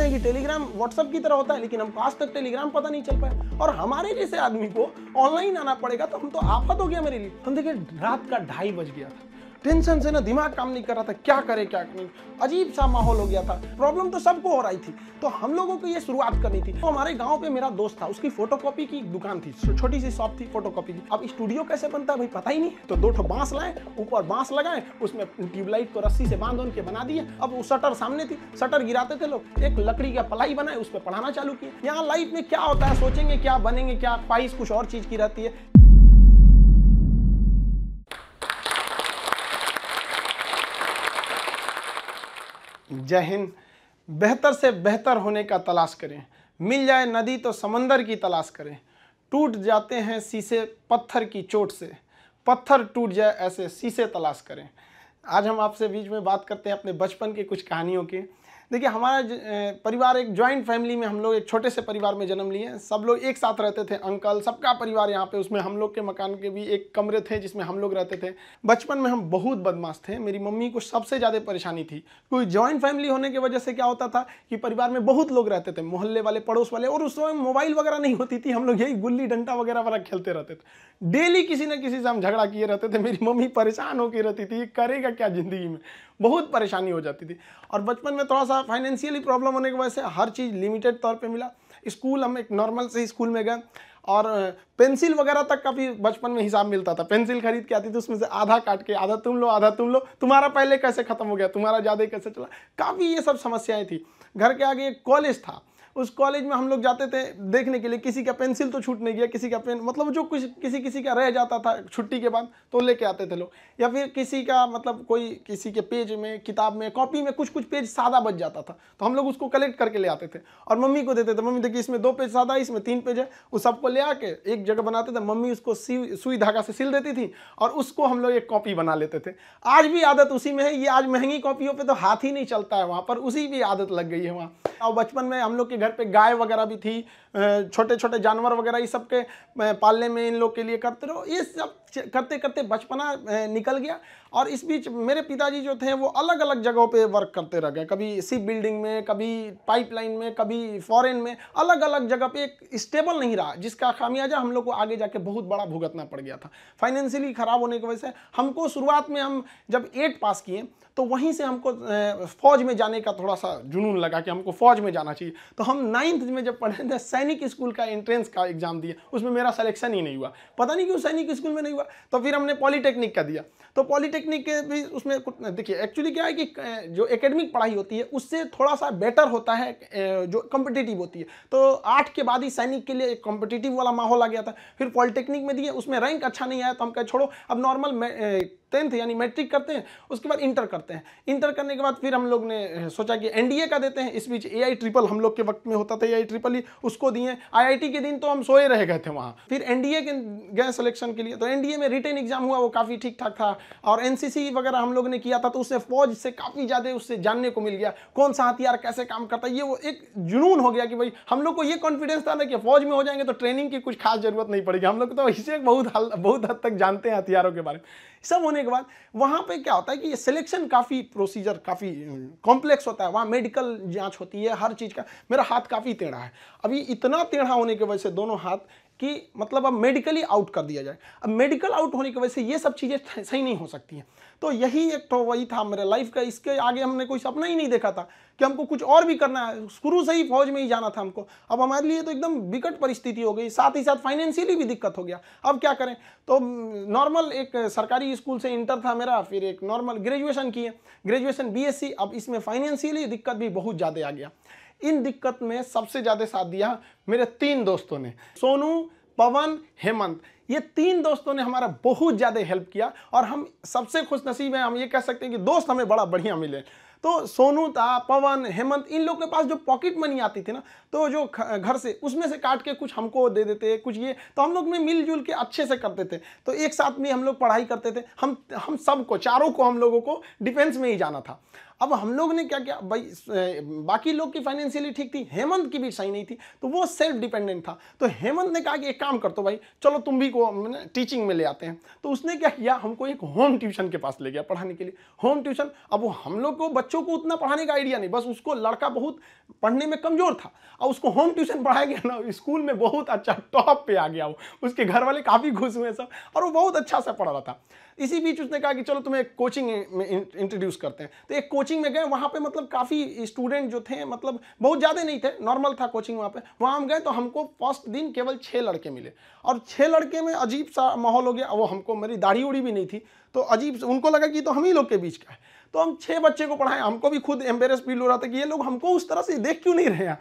हैं कि Telegram WhatsApp की तरह होता है, लेकिन हमको आज तक टेलीग्राम पता नहीं चल पाया। और हमारे जैसे आदमी को ऑनलाइन आना पड़ेगा तो हम तो आफत हो गया मेरे लिए। हम देखिए रात का 2:30 बज गया था, टेंशन से ना दिमाग काम नहीं कर रहा था, क्या करे क्या नहीं, अजीब सा माहौल हो गया था। प्रॉब्लम तो सबको हो रही थी, तो हम लोगों को ये शुरुआत करनी थी। तो हमारे गांव पे मेरा दोस्त था, उसकी फोटोकॉपी की दुकान थी, छोटी सी शॉप थी फोटोकॉपी की। अब स्टूडियो कैसे बनता है भाई पता ही नहीं, तो 2 ठो बांस लाए, ऊपर बांस लगाए, उसमें ट्यूबलाइट को रस्सी से बांध के बना दिए। अब वो शटर सामने थी, शटर गिराते थे लोग, एक लकड़ी का पलाई बनाए, उस पर पढ़ाना चालू किए। यहाँ लाइफ में क्या होता है, सोचेंगे क्या बनेंगे, क्या ख्वाहिश कुछ और चीज की रहती है। जय हिंद। बेहतर से बेहतर होने का तलाश करें, मिल जाए नदी तो समंदर की तलाश करें। टूट जाते हैं शीशे पत्थर की चोट से, पत्थर टूट जाए ऐसे शीशे तलाश करें। आज हम आपसे बीच में बात करते हैं अपने बचपन की कुछ कहानियों की। देखिए हमारा परिवार एक जॉइंट फैमिली में, हम लोग एक छोटे से परिवार में जन्म लिए। सब लोग एक साथ रहते थे, अंकल सबका परिवार यहाँ पे, उसमें हम लोग के मकान के भी एक कमरे थे जिसमें हम लोग रहते थे। बचपन में हम बहुत बदमाश थे, मेरी मम्मी को सबसे ज़्यादा परेशानी थी। कोई जॉइंट फैमिली होने की वजह से क्या होता था कि परिवार में बहुत लोग रहते थे, मोहल्ले वाले, पड़ोस वाले, और उस समय मोबाइल वगैरह नहीं होती थी, हम लोग यही गुल्ली डंडा वगैरह वाला खेलते रहते थे। डेली किसी न किसी से हम झगड़ा किए रहते थे। मेरी मम्मी परेशान होकर रहती थी, करेगा क्या ज़िंदगी में, बहुत परेशानी हो जाती थी। और बचपन में थोड़ा सा फाइनेंशियली प्रॉब्लम होने की वजह से हर चीज़ लिमिटेड तौर पे मिला। स्कूल हम एक नॉर्मल से स्कूल में गए, और पेंसिल वगैरह तक का भी बचपन में हिसाब मिलता था। पेंसिल खरीद के आती थी, उसमें से आधा काट के आधा तुम लो आधा तुम लो, तुम्हारा पहले कैसे खत्म हो गया, तुम्हारा ज़्यादा कैसे चला, काफ़ी ये सब समस्याएं थी। घर के आगे एक कॉलेज था, उस कॉलेज में हम लोग जाते थे देखने के लिए, किसी का पेंसिल तो छूट नहीं गया, किसी का पेन, मतलब जो कुछ किसी का रह जाता था छुट्टी के बाद तो लेके आते थे लोग। या फिर किसी का मतलब कोई किसी के पेज में, किताब में, कॉपी में कुछ पेज सादा बच जाता था, तो हम लोग उसको कलेक्ट करके ले आते थे और मम्मी को देते थे। मम्मी देखिए इसमें 2 पेज सादा है, इसमें 3 पेज है, उस सबको ले आके एक जगह बनाते थे। मम्मी उसको सुई धागा से सिल देती थी और उसको हम लोग एक कॉपी बना लेते थे। आज भी आदत उसी में है। ये आज महंगी कॉपियों पर तो हाथ ही नहीं चलता है, वहाँ पर उसी भी आदत लग गई है वहाँ। और बचपन में हम लोग के घर पे गाय वगैरह भी थी, छोटे छोटे जानवर वगैरह, ये सब के पालने में इन लोग के लिए करते रहो। ये सब करते करते बचपना निकल गया। और इस बीच मेरे पिताजी जो थे वो अलग अलग जगहों पे वर्क करते रह गए, कभी शिप बिल्डिंग में, कभी पाइपलाइन में, कभी फॉरेन में, अलग अलग जगह पे एक स्टेबल नहीं रहा, जिसका खामियाजा हम लोग को आगे जाके बहुत बड़ा भुगतना पड़ गया था। फाइनेंशियली खराब होने की वजह से हमको शुरुआत में, हम जब 8 पास किए तो वहीं से हमको फौज में जाने का थोड़ा सा जुनून लगा कि हमको फौज में जाना चाहिए। तो हम 9th में जब पढ़े थे, सैनिक स्कूल का एंट्रेंस का एग्जाम दिए, उसमें मेरा सिलेक्शन ही नहीं हुआ, पता नहीं क्यों सैनिक स्कूल में नहीं हुआ। तो फिर हमने पॉलीटेक्निक का दिया, तो पॉलीटेक्निक के भी उसमें देखिए एक्चुअली क्या है कि जो एकेडमिक पढ़ाई होती है उससे थोड़ा सा बेटर होता है जो कॉम्पिटिटिव होती है। तो 8 के बाद ही सैनिक के लिए एक कॉम्पिटिटिव वाला माहौल आ गया था। फिर पॉलीटेक्निक में दिए, उसमें रैंक अच्छा नहीं आया तो हम कहे छोड़ो, अब नॉर्मल 10th यानी मैट्रिक करते हैं, उसके बाद इंटर करते हैं। इंटर करने के बाद फिर हम लोग ने सोचा कि एनडीए का देते हैं। इस बीच AI ट्रिपल हम लोग के वक्त में होता था, AI ट्रिपल ही, उसको दिए। IIT के दिन तो हम सोए रह गए थे वहाँ। फिर एनडीए के गए सिलेक्शन के लिए, तो एनडीए में रिटन एग्जाम हुआ, वो काफ़ी ठीक ठाक था। और एनसीसी वगैरह हम लोग ने किया था, तो उससे फौज से काफ़ी ज़्यादा उससे जानने को मिल गया, कौन सा हथियार कैसे काम करता है। ये वो एक जुनून हो गया कि भाई हम लोग को ये कॉन्फिडेंस था ना कि फौज में हो जाएंगे तो ट्रेनिंग की कुछ खास जरूरत नहीं पड़ेगी। हम लोग तो इसे बहुत हद तक जानते हैं हथियारों के बारे में। सब होने के बाद वहाँ पे क्या होता है कि ये सिलेक्शन काफ़ी प्रोसीजर काफ़ी कॉम्प्लेक्स होता है। वहाँ मेडिकल जांच होती है हर चीज़ का। मेरा हाथ काफ़ी टेढ़ा है, अभी इतना टेढ़ा होने की वजह से दोनों हाथ कि मतलब अब मेडिकली आउट कर दिया जाए। अब मेडिकल आउट होने की वजह से ये सब चीज़ें सही नहीं हो सकती हैं। तो यही एक तो वही था मेरे लाइफ का। इसके आगे हमने कोई सपना ही नहीं देखा था कि हमको कुछ और भी करना है। शुरू से ही फौज में ही जाना था हमको। अब हमारे लिए तो एकदम विकट परिस्थिति हो गई, साथ ही साथ फाइनेंशियली भी दिक्कत हो गया। अब क्या करें, तो नॉर्मल एक सरकारी स्कूल से इंटर था मेरा, फिर एक नॉर्मल ग्रेजुएशन किए, ग्रेजुएशन BSc। अब इसमें फाइनेंशियली दिक्कत भी बहुत ज़्यादा आ गया। इन दिक्कत में सबसे ज़्यादा साथ दिया मेरे 3 दोस्तों ने, सोनू, पवन, हेमंत। ये 3 दोस्तों ने हमारा बहुत ज़्यादा हेल्प किया और हम सबसे खुश नसीब हैं। हम ये कह सकते हैं कि दोस्त हमें बड़ा बढ़िया मिले। तो सोनू था, पवन, हेमंत, इन लोग के पास जो पॉकेट मनी आती थी ना, तो जो घर से उसमें से काट के कुछ हमको दे देते, कुछ ये, तो हम लोग में मिलजुल के अच्छे से करते थे। तो एक साथ में हम लोग पढ़ाई करते थे। हम सबको, चारों को, हम लोगों को डिफेंस में ही जाना था। अब हम लोग ने क्या किया भाई, बाकी लोग की फाइनेंशियली ठीक थी, हेमंत की भी सही नहीं थी, तो वो सेल्फ डिपेंडेंट था। तो हेमंत ने कहा कि एक काम कर तो भाई, चलो तुम भी को टीचिंग में ले आते हैं। तो उसने क्या किया, हमको एक होम ट्यूशन के पास ले गया पढ़ाने के लिए। होम ट्यूशन, अब वो हम लोग को बच्चों को उतना पढ़ाने का आइडिया नहीं, बस उसको लड़का बहुत पढ़ने में कमजोर था और उसको होम ट्यूशन पढ़ाया गया ना, स्कूल में बहुत अच्छा टॉप पे आ गया वो, उसके घर वाले काफी खुश हुए सब, और वो बहुत अच्छा से पढ़ रहा था। इसी बीच उसने कहा कि चलो तुम्हें एक कोचिंग में इंट्रोड्यूस करते हैं। तो एक कोचिंग में गए, वहाँ पे मतलब काफ़ी स्टूडेंट जो थे, मतलब बहुत ज़्यादा नहीं थे, नॉर्मल था कोचिंग वहाँ पे। वहाँ हम गए तो हमको फर्स्ट दिन केवल 6 लड़के मिले, और 6 लड़के में अजीब सा माहौल हो गया। वो हमको, मेरी दाढ़ी उड़ी भी नहीं थी, तो अजीब, उनको लगा कि तो हम ही लोग के बीच का है। तो हम 6 बच्चे को पढ़ाएं, हमको भी खुद एम्बेरस फील हो रहा था कि ये लोग हमको उस तरह से देख क्यों नहीं रहे हैं।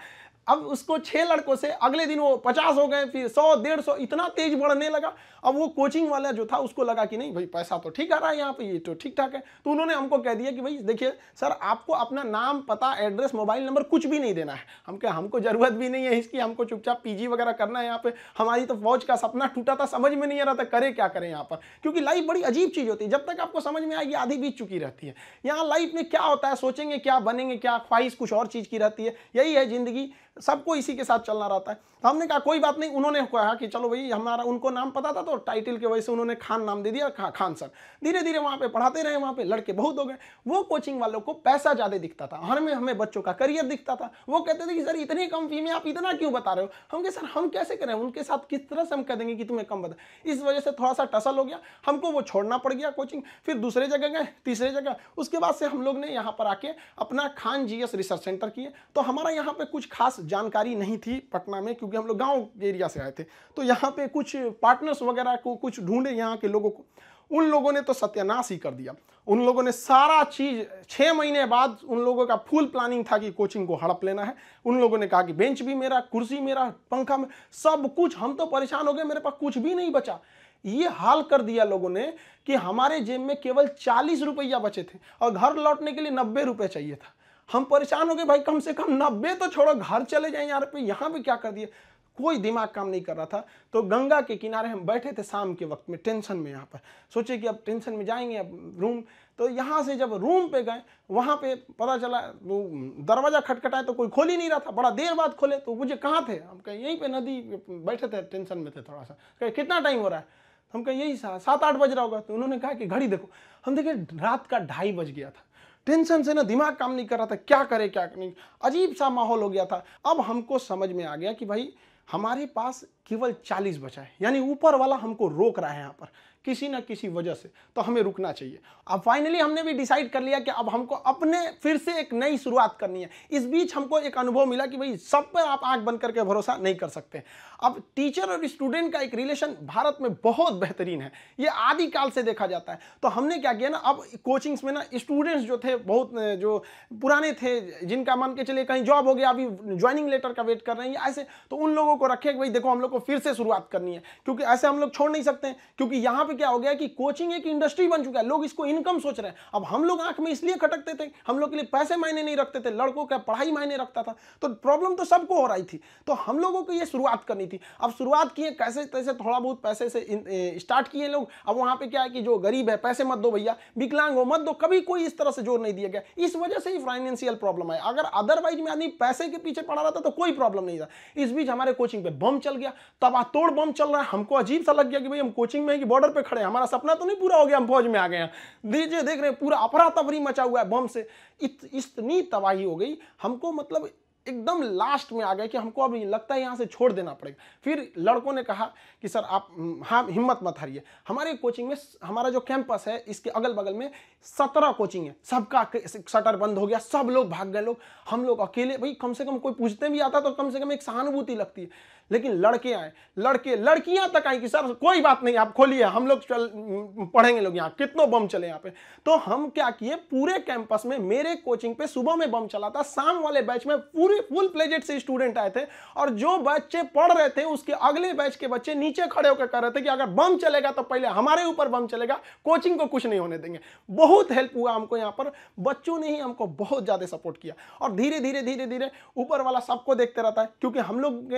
अब उसको 6 लड़कों से अगले दिन वो 50 हो गए, फिर 100, 150, इतना तेज बढ़ने लगा। अब वो कोचिंग वाला जो था उसको लगा कि नहीं भाई, पैसा तो ठीक आ रहा है यहाँ पे, ये तो ठीक ठाक है। तो उन्होंने हमको कह दिया कि भाई देखिए सर, आपको अपना नाम, पता, एड्रेस, मोबाइल नंबर कुछ भी नहीं देना है। हमको जरूरत भी नहीं है इसकी, हमको चुपचाप पीजी वगैरह करना है यहाँ पे। हमारी तो फौज का सपना टूटा था, समझ में नहीं आ रहा था करे क्या करें यहाँ पर, क्योंकि लाइफ बड़ी अजीब चीज होती है। जब तक आपको समझ में आएगी आधी बीत चुकी रहती है। यहाँ लाइफ में क्या होता है, सोचेंगे क्या, बनेंगे क्या, ख्वाहिश कुछ और चीज की रहती है। यही है जिंदगी, सबको इसी के साथ चलना रहता है। तो हमने कहा कोई बात नहीं। उन्होंने कहा कि चलो भाई, हमारा उनको नाम पता था तो टाइटल के वजह से उन्होंने खान नाम दे दिया, खान सर। धीरे धीरे वहाँ पे पढ़ाते रहे, वहाँ पे लड़के बहुत हो गए। वो कोचिंग वालों को पैसा ज़्यादा दिखता था, हमें बच्चों का करियर दिखता था। वो कहते थे कि सर इतनी कम फी में आप इतना क्यों बता रहे हो। हम कहे सर हम कैसे करें, उनके साथ किस तरह से हम कह देंगे कि तुम्हें कम बता। इस वजह से थोड़ा सा टसल हो गया, हमको वो छोड़ना पड़ गया कोचिंग। फिर दूसरे जगह गए, तीसरे जगह। उसके बाद से हम लोग ने यहाँ पर आके अपना खान जीएस रिसर्च सेंटर किए। तो हमारा यहाँ पे कुछ खास जानकारी नहीं थी पटना में, क्योंकि हम लोग गांव एरिया से आए थे। तो यहाँ पे कुछ पार्टनर्स वगैरह को कुछ ढूंढे यहाँ के लोगों को, उन लोगों ने तो सत्यानाश ही कर दिया। उन लोगों ने सारा चीज 6 महीने बाद उन लोगों का फुल प्लानिंग था कि कोचिंग को हड़प लेना है। उन लोगों ने कहा कि बेंच भी मेरा, कुर्सी मेरा, पंखा में, सब कुछ। हम तो परेशान हो गए, मेरे पास कुछ भी नहीं बचा। ये हाल कर दिया लोगों ने कि हमारे जेब में केवल 40 रुपया बचे थे और घर लौटने के लिए 90 रुपये चाहिए था। हम परेशान हो गए, भाई कम से कम 90 तो छोड़ो, घर चले जाए यार पे, यहाँ पे क्या कर दिया। कोई दिमाग काम नहीं कर रहा था। तो गंगा के किनारे हम बैठे थे शाम के वक्त में, टेंशन में। यहाँ पर सोचे कि अब टेंशन में जाएंगे, अब रूम। तो यहाँ से जब रूम पे गए, वहाँ पे पता चला वो दरवाजा खटखटाए तो कोई खोल ही नहीं रहा था। बड़ा देर बाद खोले तो मुझे कहाँ थे, हम कहे यहीं पे नदी बैठे थे, टेंशन में थे थोड़ा सा। कहे कितना टाइम हो रहा है, हम कहे यही 7-8 बज रहा होगा। तो उन्होंने कहा कि घड़ी देखो। हम देखे रात का 2:30 बज गया था। टेंशन से ना दिमाग काम नहीं कर रहा था, क्या करे क्या नहीं, अजीब सा माहौल हो गया था। अब हमको समझ में आ गया कि भाई हमारे पास केवल 40 बचा है, यानी ऊपर वाला हमको रोक रहा है यहाँ पर किसी ना किसी वजह से, तो हमें रुकना चाहिए। अब फाइनली हमने भी डिसाइड कर लिया कि अब हमको अपने फिर से एक नई शुरुआत करनी है। इस बीच हमको एक अनुभव मिला कि भाई सब पे आप आंख बंद करके भरोसा नहीं कर सकते। अब टीचर और स्टूडेंट का एक रिलेशन भारत में बहुत बेहतरीन है, ये आदिकाल से देखा जाता है। तो हमने क्या किया ना, अब कोचिंग्स में ना स्टूडेंट्स जो थे, बहुत जो पुराने थे, जिनका मान के चलिए कहीं जॉब हो गया, अभी ज्वाइनिंग लेटर का वेट कर रहे हैं ऐसे, तो उन लोगों को रखे कि भाई देखो हम लोग को फिर से शुरुआत करनी है, क्योंकि ऐसे हम लोग छोड़ नहीं सकते हैं। क्योंकि यहाँ पे क्या हो गया कि कोचिंग एक इंडस्ट्री बन चुका है, लोग इसको इनकम सोच रहे हैं। अब हम लोग आंख में इसलिए खटकते थे, हम लोग के लिए पैसे मायने नहीं रखते थे, लड़कों का पढ़ाई मायने रखता था। तो प्रॉब्लम तो सबको हो रही थी, तो हम लोगों को ये शुरुआत करनी थी। अब शुरुआत किए कैसे तैसे, थोड़ा बहुत पैसे से स्टार्ट किए लोग। अब वहां पे क्या है कि जो गरीब है पैसे मत दो भैया, विकलांग हो मत दो, कभी कोई इस तरह से जोर नहीं दिया गया। इस वजह से ही फाइनेंशियल प्रॉब्लम है। अगर अदरवाइज में आदमी पैसे के पीछे पड़ा रहता तो कोई प्रॉब्लम नहीं था। इस बीच हमारे कोचिंग पे बम चल गया, तबातोड़ बम चल रहा है। हमको अजीब सा लग गया कि भाई हम कोचिंग में ही बॉर्डर पे खड़े हैं, हमारा सपना तो नहीं पूरा हो गया, हम फौज में आ गए हैं। दीजिए देख रहे हैं पूरा अफरा तफरी मचा हुआ है बम से। इतनी तबाही हो गई, हमको मतलब एकदम लास्ट में आ गए कि हमको अब लगता है यहाँ से छोड़ देना पड़ेगा। फिर लड़कों ने कहा कि सर आप हाँ हिम्मत मत हारिए। हमारे कोचिंग में, हमारा जो कैंपस है इसके अगल बगल में 17 कोचिंग है, सबका शटर बंद हो गया, सब लोग भाग गए लोग। हम लोग अकेले, भाई कम से कम कोई पूछते भी आता तो कम से कम एक सहानुभूति लगती है। लेकिन लड़के आए, लड़कियां तक आई कि सर कोई बात नहीं आप खोलिए, हम लोग चल पढ़ेंगे लोग, यहाँ कितनों बम चले यहाँ पे। तो हम क्या किए, पूरे कैंपस में मेरे कोचिंग पे सुबह में बम चला था, शाम वाले बैच में पूरे फुल प्लेजेड से स्टूडेंट आए थे, और जो बच्चे पढ़ रहे थे उसके अगले बैच के बच्चे नीचे खड़े होकर कह रहे थे कि अगर बम चलेगा तो पहले हमारे ऊपर बम चलेगा, कोचिंग को कुछ नहीं होने देंगे। बहुत हेल्प हुआ हमको यहाँ पर, बच्चों ने ही हमको बहुत ज्यादा सपोर्ट किया। और धीरे धीरे ऊपर वाला सबको देखते रहता है, क्योंकि हम लोग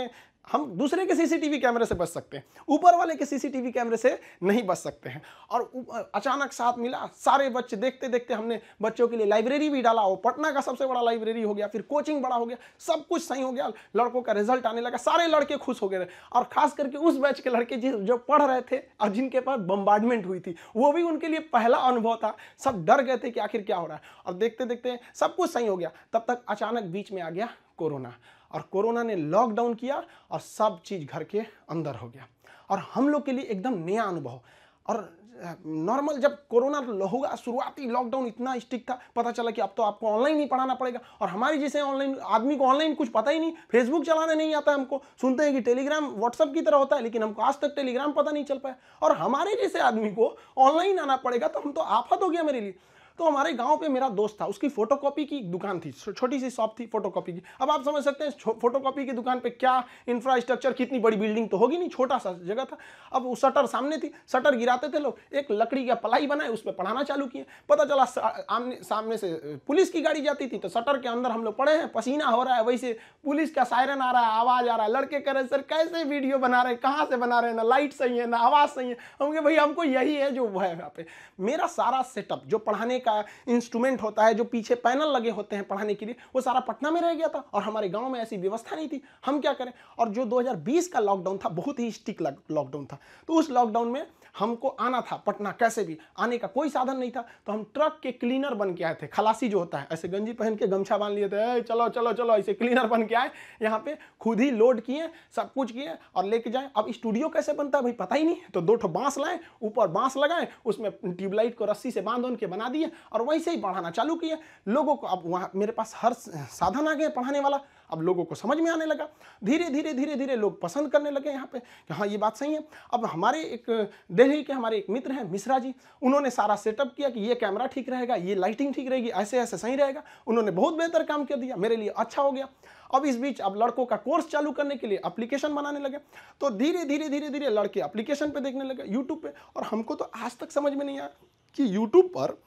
हम दूसरे के सीसीटीवी कैमरे से बच सकते हैं, ऊपर वाले के सीसीटीवी कैमरे से नहीं बच सकते हैं। और अचानक साथ मिला, सारे बच्चे देखते देखते हमने बच्चों के लिए लाइब्रेरी भी डाला, वो पटना का सबसे बड़ा लाइब्रेरी हो गया, फिर कोचिंग बड़ा हो गया, सब कुछ सही हो गया, लड़कों का रिजल्ट आने लगा, सारे लड़के खुश हो गए। और खास करके उस बैच के लड़के जो पढ़ रहे थे और जिनके पास बम्बार्डमेंट हुई थी, वो भी उनके लिए पहला अनुभव था। सब डर गए थे कि आखिर क्या हो रहा है, और देखते देखते सब कुछ सही हो गया। तब तक अचानक बीच में आ गया कोरोना, और कोरोना ने लॉकडाउन किया और सब चीज़ घर के अंदर हो गया, और हम लोग के लिए एकदम नया अनुभव। और नॉर्मल जब कोरोना होगा, शुरुआती लॉकडाउन इतना स्ट्रिक्ट था, पता चला कि अब तो आपको ऑनलाइन ही पढ़ाना पड़ेगा। और हमारी जैसे ऑनलाइन आदमी को ऑनलाइन कुछ पता ही नहीं, फेसबुक चलाने नहीं आता हमको, सुनते हैं कि टेलीग्राम व्हाट्सएप की तरह होता है, लेकिन हमको आज तक टेलीग्राम पता नहीं चल पाया। और हमारे जैसे आदमी को ऑनलाइन आना पड़ेगा, तो हम तो आफत हो गया मेरे लिए। तो हमारे गांव पे मेरा दोस्त था, उसकी फोटोकॉपी की दुकान थी, छोटी सी शॉप थी फोटोकॉपी की। अब आप समझ सकते हैं फोटोकॉपी की दुकान पे क्या इंफ्रास्ट्रक्चर, कितनी बड़ी बिल्डिंग तो होगी नहीं, छोटा सा जगह था। अब वो शटर सामने थी, शटर गिराते थे लोग, एक लकड़ी का पलाई बनाए, उस पर पढ़ाना चालू किए। पता चला सामने से पुलिस की गाड़ी जाती थी, तो शटर के अंदर हम लोग पड़े हैं, पसीना हो रहा है, वैसे पुलिस का सायरन आ रहा है, आवाज आ रहा है। लड़के कह रहे सर कैसे वीडियो बना रहे हैं, कहाँ से बना रहे हैं, ना लाइट सही है ना आवाज सही है। हम कहे भाई हमको यही है जो है यहाँ पे। मेरा सारा सेटअप जो पढ़ाने का इंस्ट्रूमेंट होता है, जो पीछे पैनल लगे होते हैं पढ़ाने के लिए, वो सारा पटना में रह गया था, और हमारे गांव में ऐसी व्यवस्था नहीं थी। हम क्या करें। और जो 2020 का लॉकडाउन था, बहुत ही स्ट्रिक्ट लॉकडाउन था, तो उस लॉकडाउन में हमको आना था पटना, कैसे भी आने का कोई साधन नहीं था। तो हम ट्रक के क्लीनर बन के आए थे, खलासी जो होता है, ऐसे गंजी पहन के गमछा बांध लिए थे, चलो चलो चलो, ऐसे क्लीनर बन के आए यहाँ पे, खुद ही लोड किए, सब कुछ किए और लेके जाए। अब स्टूडियो कैसे बनता है भाई पता ही नहीं, तो 2 ठो बांस लाए, ऊपर बांस लगाए, उसमें ट्यूबलाइट को रस्सी से बांध के बना दिए, और वैसे ही पढ़ाना चालू किए लोगों को। अब वहाँ मेरे पास हर साधन आ गए पढ़ाने वाला, अब लोगों को समझ में आने लगा। धीरे धीरे धीरे धीरे लोग पसंद करने लगे यहाँ पे कि हाँ ये बात सही है। अब हमारे एक दिल्ली के हमारे एक मित्र हैं मिश्रा जी, उन्होंने सारा सेटअप किया कि ये कैमरा ठीक रहेगा, ये लाइटिंग ठीक रहेगी, ऐसे ऐसे सही रहेगा। उन्होंने बहुत बेहतर काम कर दिया, मेरे लिए अच्छा हो गया। अब इस बीच अब लड़कों का कोर्स चालू करने के लिए एप्लीकेशन बनाने लगे, तो धीरे धीरे धीरे धीरे लड़के एप्लीकेशन पे देखने लगे यूट्यूब पे। और हमको तो आज तक समझ में नहीं आया कि यूट्यूब पर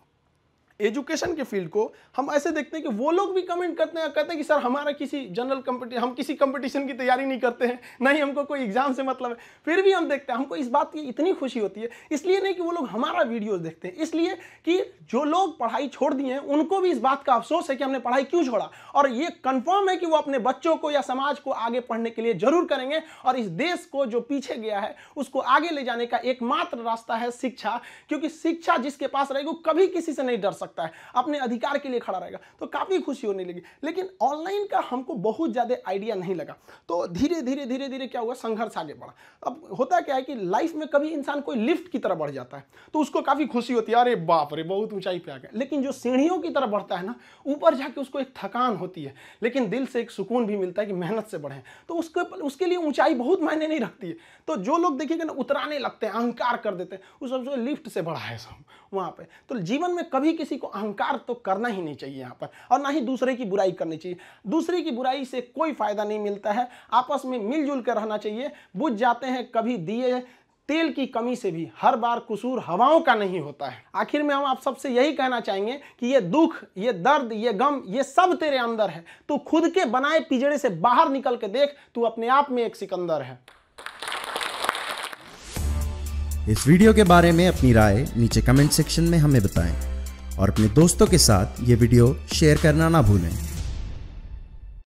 एजुकेशन के फील्ड को हम ऐसे देखते हैं कि वो लोग भी कमेंट करते हैं, कहते हैं कि सर हमारा किसी जनरल कंपटीशन, हम किसी कंपटीशन की तैयारी नहीं करते हैं, ना ही हमको कोई एग्जाम से मतलब है, फिर भी हम देखते हैं। हमको इस बात की इतनी खुशी होती है, इसलिए नहीं कि वो लोग हमारा वीडियोस देखते हैं, इसलिए कि जो लोग पढ़ाई छोड़ दिए हैं उनको भी इस बात का अफसोस है कि हमने पढ़ाई क्यों छोड़ा। और ये कंफर्म है कि वो अपने बच्चों को या समाज को आगे पढ़ने के लिए जरूर करेंगे, और इस देश को जो पीछे गया है उसको आगे ले जाने का एकमात्र रास्ता है शिक्षा। क्योंकि शिक्षा जिसके पास रहेगी वो कभी किसी से नहीं डर सकता है, अपने अधिकार के लिए खड़ा रहेगा। तो काफी खुशी होने लगी। लेकिन ऑनलाइन का हमको बहुत ज्यादा आइडिया नहीं लगा, तो धीरे धीरे धीरे धीरे क्या हुआ, संघर्ष आगे बढ़ा। अब होता क्या है कि लाइफ में कभी इंसान कोई लिफ्ट की तरह बढ़ जाता है तो उसको काफी खुशी होती है, अरे बाप रे बहुत ऊंचाई पे आ गया। लेकिन जो सीढ़ियों की तरह बढ़ता है ना, ऊपर जाके उसको एक थकान होती है, लेकिन दिल से एक सुकून भी मिलता है कि मेहनत से बढ़े, तो उसके लिए ऊंचाई बहुत मायने नहीं रखती है। तो जो लोग देखिएगा ना उतराने लगते हैं, अहंकार कर देते हैं, उस सबसे लिफ्ट से बढ़ा है सब वहां पे। तो जीवन में कभी किसी को अहंकार तो करना ही नहीं चाहिए यहाँ पर, और ना ही दूसरे की बुराई करनी चाहिए। दूसरे की बुराई से कोई फायदा नहीं मिलता है, आपस में मिलजुल कर रहना चाहिए। बुझ जाते हैं कभी दिए तेल की कमी से भी, हर बार कसूर हवाओं का नहीं होता है। आखिर में हम आप सबसे यही कहना चाहेंगे कि ये दुख, ये दर्द, ये गम, ये सब तेरे अंदर है। तू खुद के बनाए पिंजड़े से बाहर निकल के देख, तू अपने आप में एक सिकंदर है। इस वीडियो के बारे में अपनी राय नीचे कमेंट सेक्शन में हमें बताएं और अपने दोस्तों के साथ ये वीडियो शेयर करना ना भूलें।